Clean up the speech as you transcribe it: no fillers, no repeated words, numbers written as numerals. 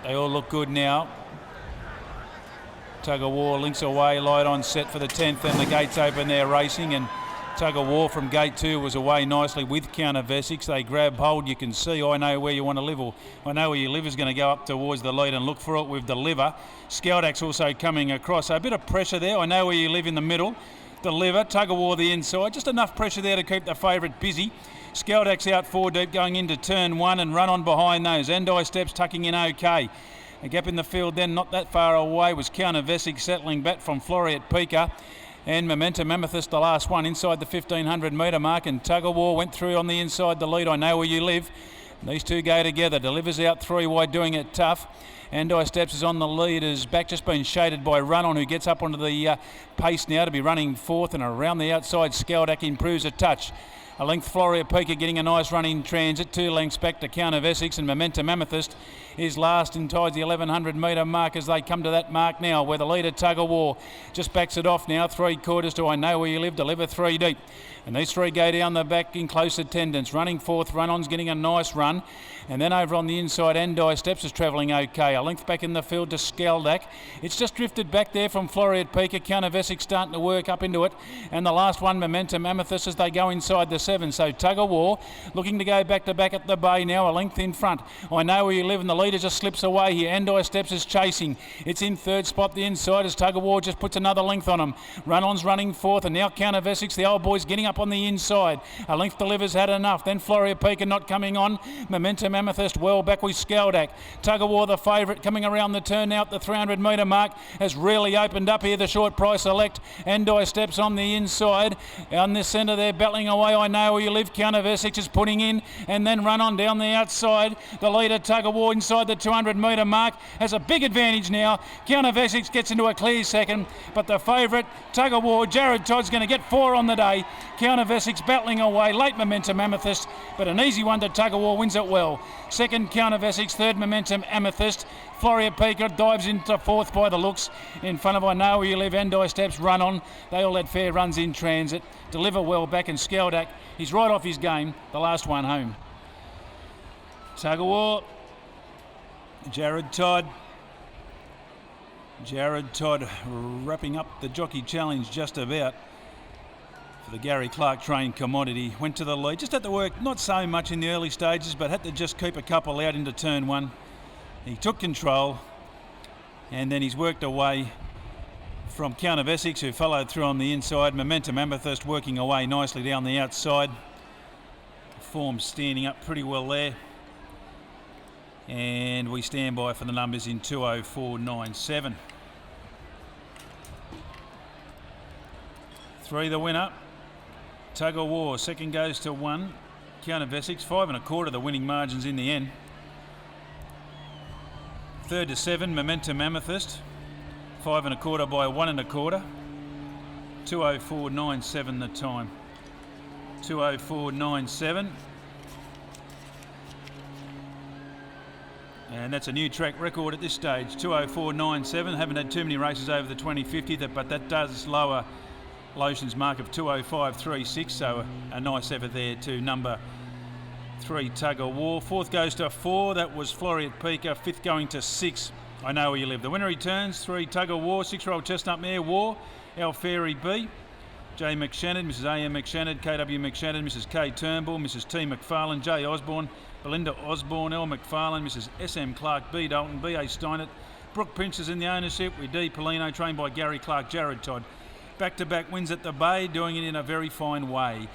They all look good now. Tug of War links away, light on set for the 10th, and the gates open there racing, and Tug of War from gate 2 was away nicely with Counter Vesix. They grab hold. You can see I Know Where You Want to Live, or I Know Where You Live is going to go up towards the lead and look for it with Deliver. Scoutac's also coming across, so a bit of pressure there. I Know Where You Live in the middle. Deliver, Tug of War the inside, just enough pressure there to keep the favourite busy. Scoutac's out 4 deep going into turn 1 and run on behind those. Andi Steps tucking in okay. A gap in the field then not that far away was Counter Vesig settling back from Floriat Pika. And Momentum Amethyst, the last one, inside the 1500 metre mark, and Tug of War went through on the inside the lead. I Know Where You Live. These two go together. Delivers out 3 wide, doing it tough. Andi Steps is on the lead, has back just been shaded by Run On, who gets up onto the pace now to be running 4th, and around the outside Skeldak improves a touch. A length Floriat Pika getting a nice run in transit. 2 lengths back to Counter Vesix, and Momentum Amethyst is last and ties the 1100 metre mark as they come to that mark now, where the leader Tug of War just backs it off now. 3/4 to I Know Where You Live. Deliver 3 deep. And these 3 go down the back in close attendance. Running 4th, Run On's getting a nice run. And then over on the inside, Andi Steps is travelling okay. A length back in the field to Skeldak. It's just drifted back there from Floriat Pika. Counter Vesix starting to work up into it. And the last one, Momentum Amethyst, as they go inside the 7. So Tug of War looking to go back to back at the bay now, a length in front. I Know Where You Live, and the leader just slips away here. Andi Steps is chasing. It's in 3rd spot the inside as Tug of War just puts another length on him. Run On's running 4th, and now Counter Vesix, the old boys, getting up on the inside. A length Delivers had enough. Then Floriat Pika not coming on. Momentum Amethyst well back with Skeldak. Tug of War the favourite coming around the turn now at the 300 metre mark has really opened up here. The short price select. Andi Steps on the inside. On this centre there battling away. I Know Where You Live. Counter Vesix is putting in, and then Run On down the outside. The leader Tug of War inside the 200 metre mark has a big advantage now. Counter Vesix gets into a clear second, but the favourite Tug of War, Jared Todd's going to get 4 on the day. Counter Vesix battling away. Late Momentum Amethyst, but an easy one to Tug of War, wins it well. 2nd Counter Vesix, 3rd Momentum Amethyst. Floriat Pika dives into 4th by the looks. In front of I Know Where You Live, Andi Steps, Run On. They all had fair runs in transit. Deliver well back, and Skeldak, he's right off his game, the last one home. Tug of War, Jared Todd wrapping up the Jockey Challenge just about for the Gary Clark trained commodity. Went to the lead, just had to work not so much in the early stages, but had to just keep a couple out into turn 1. He took control, and then he's worked away from Counter Vesix, who followed through on the inside. Momentum Amethyst working away nicely down the outside. Form standing up pretty well there. And we stand by for the numbers in 204.97. 3 the winner. Tug of War, 2nd goes to 1. Counter Vesix, 5 1/4 the winning margins in the end. 3rd to 7, Momentum Amethyst, 5 1/4 by 1 1/4. 204.97 the time. 204.97. And that's a new track record at this stage, 204.97. Haven't had too many races over the 2050, but that does lower Lotion's mark of 205.36, so a nice effort there to number 3 Tug of War. 4th goes to 4, that was Floriat Pika. 5th going to 6, I Know Where You Live. The winner returns, 3 Tug of War, 6-year-old Chestnut Mare War, Alfairy B, J McShannon, Mrs A.M. McShannon, KW McShannon, Mrs K Turnbull, Mrs T McFarlane, J Osborne, Belinda Osborne, L McFarlane, Mrs S.M. Clark, B Dalton, B.A. Steinert, Brooke Prince is in the ownership with D Polino, trained by Gary Clark, Jared Todd. Back-to-back wins at the Bay, doing it in a very fine way.